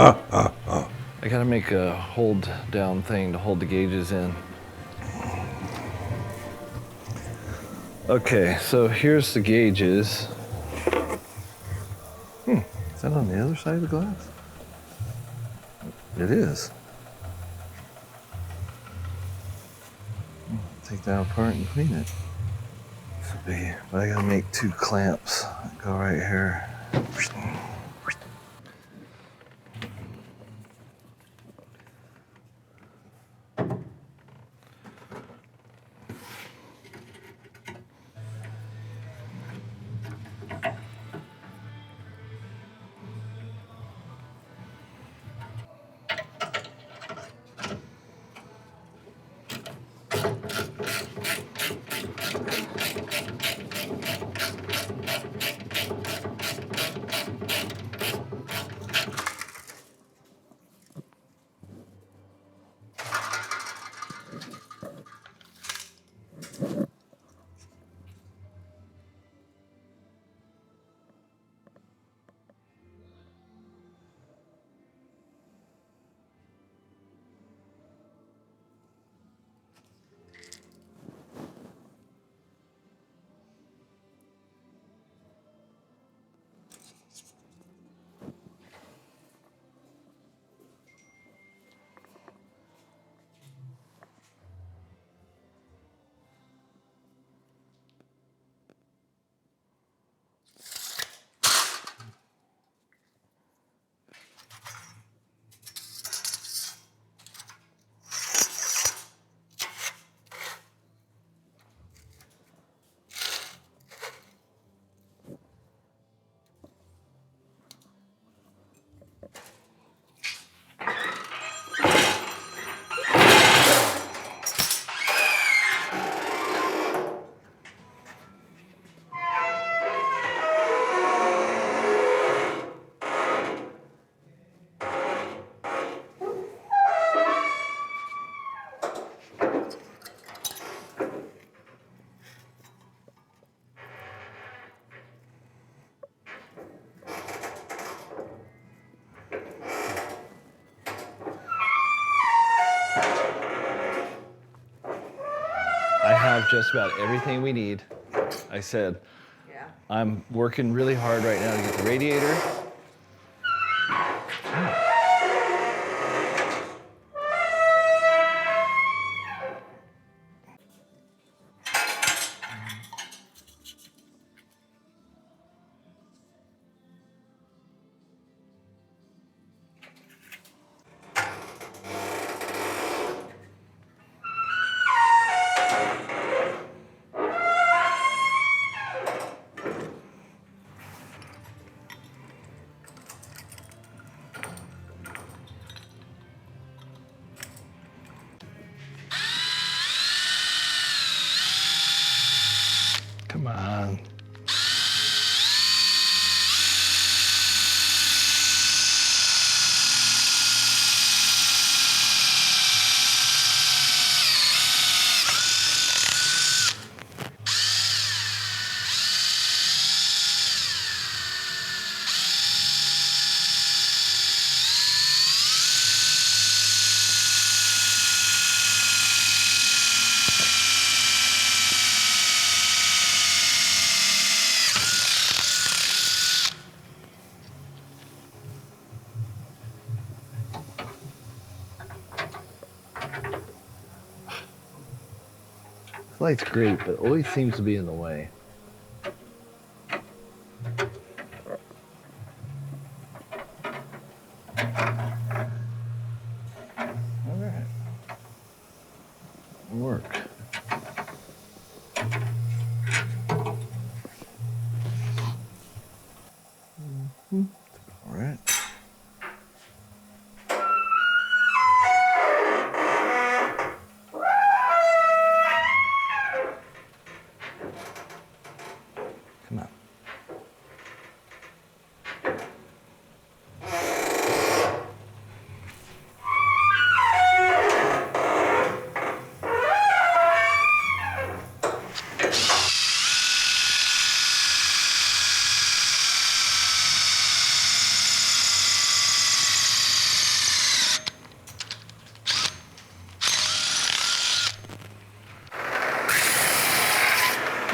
I gotta make a hold down thing to hold the gauges in. Okay, so here's the gauges. Is that on the other side of the glass? It is. Take that apart and clean it. Should be, but I gotta make 2 clamps that go right here. I have just about everything we need. I said, I'm working really hard right now to get the radiator. Come on. This light's great, but always seems to be in the way. All right. Work. All right. Come on.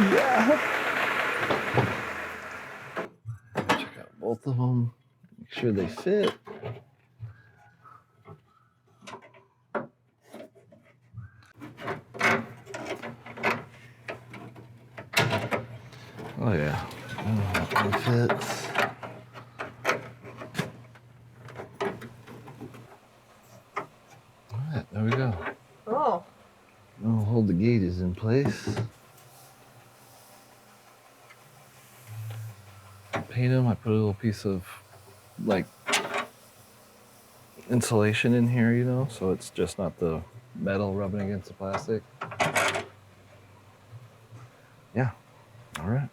Yeah. Check out both of them. Make sure they fit. Oh yeah. That one fits. All right, there we go. Oh. I'll hold the gauges in place. Paint them. I put a little piece of like insulation in here, you know, so it's just not the metal rubbing against the plastic. Yeah. All right.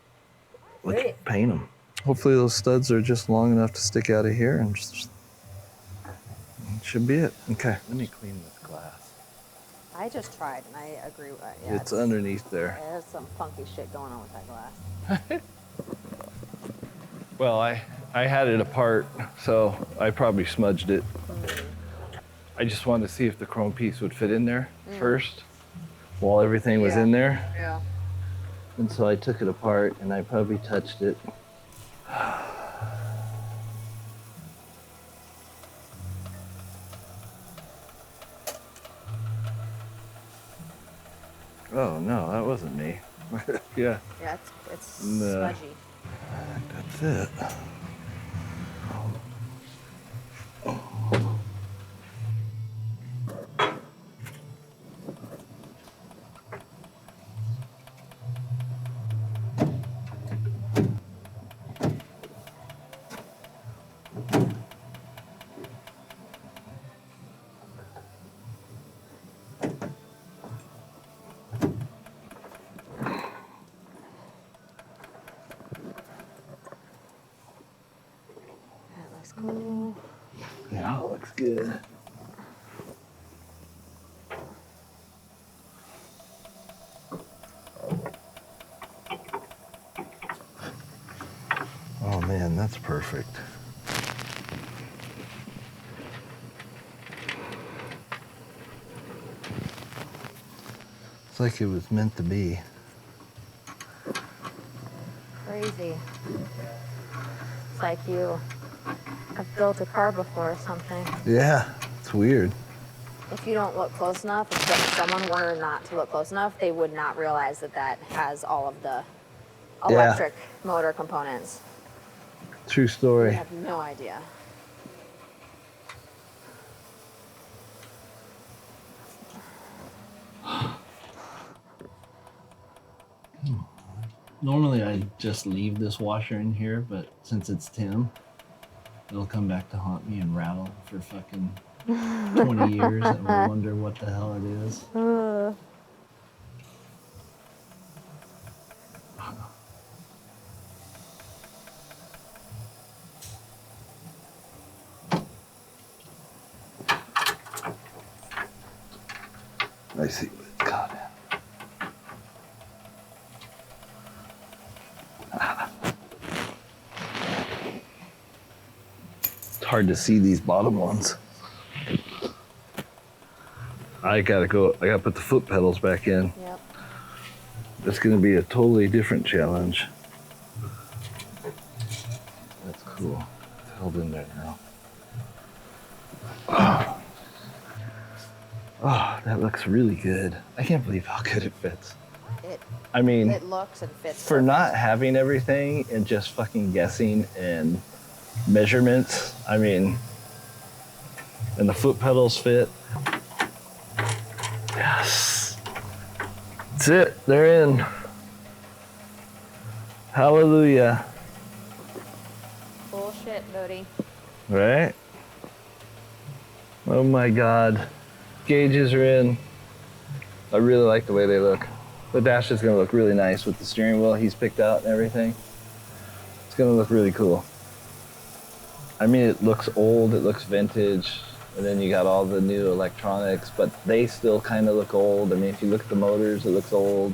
Let's paint them. Hopefully those studs are just long enough to stick out of here, and just should be it. Okay. Let me clean this glass. I just tried, and I agree with that. Yeah, It's underneath there. There's some funky shit going on with that glass. Well, I had it apart, so I probably smudged it. I just wanted to see if the chrome piece would fit in there first, while everything was in there. Yeah. And so I took it apart, and I probably touched it. Oh no, that wasn't me. Yeah. Yeah, it's smudgy. That's it. That looks cool. Yeah, it looks good. Oh man, that's perfect. It's like it was meant to be. Crazy. It's like you have built a car before or something. Yeah, it's weird. If you don't look close enough, if someone were not to look close enough, they would not realize that that has all of the electric motor components. True story. I have no idea. Normally I just leave this washer in here, but since it's tin, it'll come back to haunt me and rattle for fucking 20 years, and we'll wonder what the hell it is. I see what it's caught in. It's hard to see these bottom ones. I gotta put the foot pedals back in. Yep. It's gonna be a totally different challenge. That's cool. It's held in there now. Oh, that looks really good. I can't believe how good it fits. I mean, it looks and fits. For not having everything and just fucking guessing and measurements, I mean, and the foot pedals fit. Yes. That's it. They're in. Hallelujah. Bullshit, Bodie. Right? Oh my God. Gauges are in. I really like the way they look. The dash is gonna look really nice with the steering wheel he's picked out and everything. It's gonna look really cool. I mean, it looks old, it looks vintage, and then you got all the new electronics, but they still kind of look old. I mean, if you look at the motors, it looks old.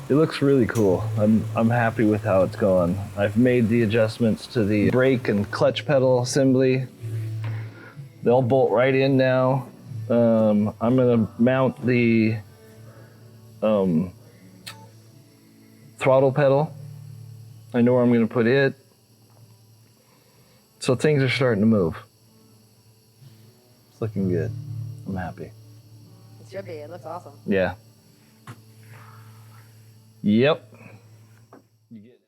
It looks really cool. I'm happy with how it's going. I've made the adjustments to the brake and clutch pedal assembly. They'll bolt right in now. I'm gonna mount the throttle pedal. I know where I'm going to put it. So things are starting to move. It's looking good. I'm happy. It should be. It looks awesome. Yeah. Yep. You get it.